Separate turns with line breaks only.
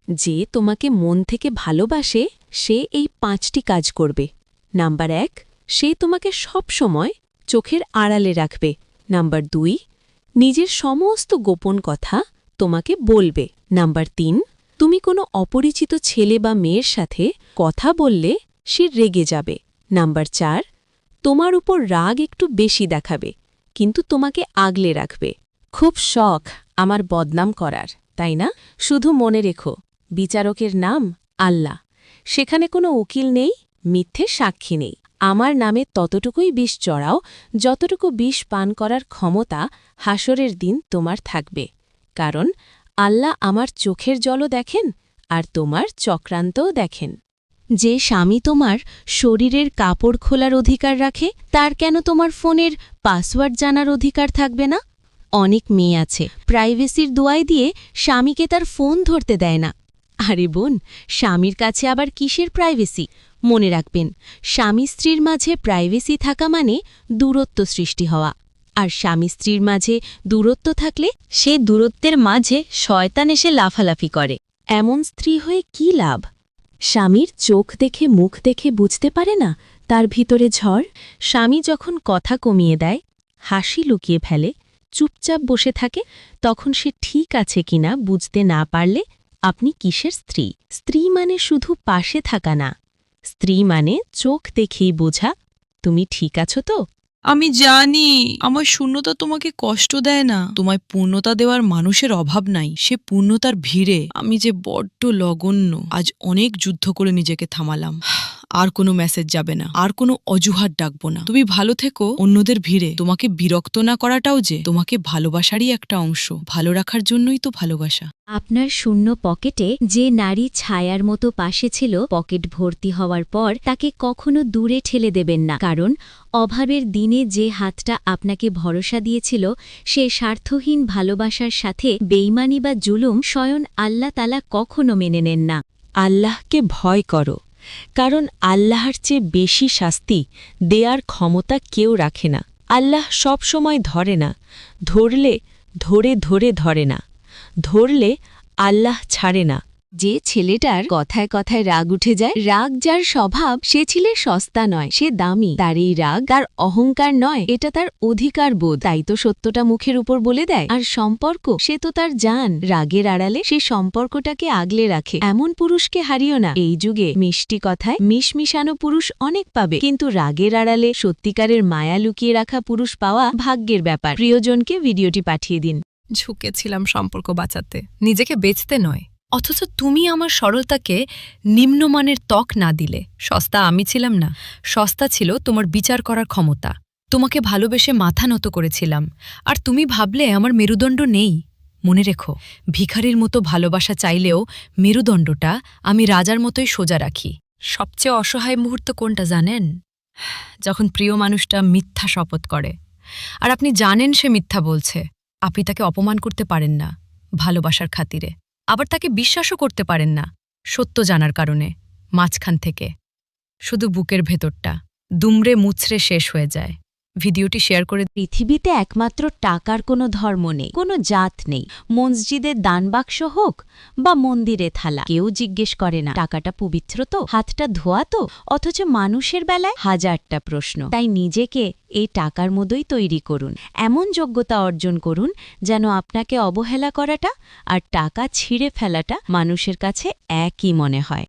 যে তোমাকে মন থেকে ভালোবাসে সে এই ৫টি কাজ করবে। নাম্বার ১, সে তোমাকে সব সময় চোখের আড়ালে রাখবে। নাম্বার ২, নিজের সমস্ত গোপন কথা তোমাকে বলবে। নাম্বার ৩, তুমি কোনো অপরিচিত ছেলে বা মেয়ের সাথে কথা বললে সে রেগে যাবে। নাম্বার ৪, তোমার উপর রাগ একটু বেশি দেখাবে, কিন্তু তোমাকে আগলে রাখবে। খুব শখ আমার বদনাম করার, তাই না? শুধু মনে রেখো, বিচারকের নাম আল্লাহ। সেখানে কোনো উকিল নেই, মিথ্যে সাক্ষী নেই। আমার নামে ততটুকুই বিষ চড়াও যতটুকু বিষ পান করার ক্ষমতা হাসরের দিন তোমার থাকবে। কারণ আল্লাহ আমার চোখের জলও দেখেন আর তোমার চক্রান্তও দেখেন। যে স্বামী তোমার শরীরের কাপড় খোলার অধিকার রাখে, তার কেন তোমার ফোনের পাসওয়ার্ড জানার অধিকার থাকবে না? অনেক মেয়ে আছে প্রাইভেসির দোয়াই দিয়ে স্বামীকে তার ফোন ধরতে দেয় না। আরে বোন, স্বামীর কাছে আবার কিসের প্রাইভেসি? মনে রাখবেন, স্বামী স্ত্রীর মাঝে প্রাইভেসি থাকা মানে দূরত্ব সৃষ্টি হওয়া। আর স্বামী স্ত্রীর মাঝে দূরত্ব থাকলে সে দূরত্বের মাঝে শয়তান এসে লাফালাফি করে। এমন স্ত্রী হয়ে কি লাভ? স্বামীর চোখ দেখে মুখ দেখে বুঝতে পারে না তার ভিতরে ঝড়। স্বামী যখন কথা কমিয়ে দেয়, হাসি লুকিয়ে ফেলে, চুপচাপ বসে থাকে, তখন সে ঠিক আছে কিনা বুঝতে না পারলে আপনি কিসের স্ত্রী? স্ত্রী মানে শুধু পাশে থাকা না, স্ত্রী মানে চোখ দেখেই বোঝা তুমি ঠিক আছো তো।
আমি জানি আমার শূন্যতা তোমাকে কষ্ট দেয় না। তোমায় পূর্ণতা দেওয়ার মানুষের অভাব নাই, সে পূর্ণতার ভিড়ে আমি যে বড্ড লগন্য। আজ অনেক যুদ্ধ করে নিজেকে থামালাম। আর কোনো মেসেজ যাবে না, আর কোনো অজুহাত ডাকবো না। তুমি ভালো থেকো অন্যদের ভিড়ে। তোমাকে বিরক্ত না করাটাও যে তোমাকে ভালোবাসারই একটা অংশ। ভালো রাখার জন্যই তো ভালোবাসা।
আপনার শূন্য পকেটে যে নারী ছায়ার মতো পাশে ছিল, পকেট ভর্তি হওয়ার পর তাকে কখনো দূরে ঠেলে দেবেন না। কারণ অভাবের দিনে যে হাতটা আপনাকে ভরসা দিয়েছিল, সে স্বার্থহীন ভালোবাসার সাথে বেইমানি বা জুলুম স্বয়ং আল্লাহ তাআলা কখনো মেনে নেন না। আল্লাহকে ভয় করো, কারণ আল্লাহর চেয়ে বেশি শাস্তি দেয়ার ক্ষমতা কেউ রাখে না। আল্লাহ সব সময় ধরে না, ধরলে ধরে ধরে ধরে না, ধরলে আল্লাহ ছাড়ে না। যে ছেলেটার কথায় কথায় রাগ উঠে যায়, রাগ যার স্বভাব, সে ছেলে সস্তা নয়, সে দামি। তার এই রাগ তার অহংকার নয়, এটা তার অধিকার বোধ। তাই তো সত্যটা মুখের উপর বলে দেয়। আর সম্পর্ক, সে তো তার জান। রাগের আড়ালে সে সম্পর্কটাকে আগলে রাখে। এমন পুরুষকে হারিও না। এই যুগে মিষ্টি কথায় মিশমিশানো পুরুষ অনেক পাবে, কিন্তু রাগের আড়ালে সত্যিকারের মায়া লুকিয়ে রাখা পুরুষ পাওয়া ভাগ্যের ব্যাপার। প্রিয়জনকে ভিডিওটি পাঠিয়ে দিন।
ঝুঁকেছিলাম সম্পর্ক বাঁচাতে, নিজেকে বেচতে নয়। অথচ তুমি আমার সরলতাকে নিম্নমানের ত্বক না দিলে। সস্তা আমি ছিলাম না, সস্তা ছিল তোমার বিচার করার ক্ষমতা। তোমাকে ভালোবেসে মাথা নত করেছিলাম, আর তুমি ভাবলে আমার মেরুদণ্ড নেই। মনে রেখো, ভিখারির মতো ভালোবাসা চাইলেও মেরুদণ্ডটা আমি রাজার মতোই সোজা রাখি। সবচেয়ে অসহায় মুহূর্ত কোনটা জানেন? যখন প্রিয় মানুষটা মিথ্যা শপথ করে, আর আপনি জানেন সে মিথ্যা বলছে। আপনি তাকে অপমান করতে পারেন না ভালোবাসার খাতিরে, আবার তাকে বিশ্বাসও করতে পারেন না সত্য জানার কারণে। মাঝখান থেকে শুধু বুকের ভেতরটা দুমড়ে মুচড়ে শেষ হয়ে যায়। ভিডিওটি শেয়ার করে।
পৃথিবীতে একমাত্র টাকার কোনো ধর্ম নেই, কোনো জাত নেই। মসজিদের দানবাক্স হোক বা মন্দিরে থালা, কেউ জিজ্ঞেস করে না টাকাটা পবিত্র তো, হাতটা ধোয়া তো। অথচ মানুষের বেলায় হাজারটা প্রশ্ন। তাই নিজেকে এই টাকার মতোই তৈরি করুন, এমন যোগ্যতা অর্জন করুন যেন আপনাকে অবহেলা করাটা আর টাকা ছিঁড়ে ফেলাটা মানুষের কাছে একই মনে হয়।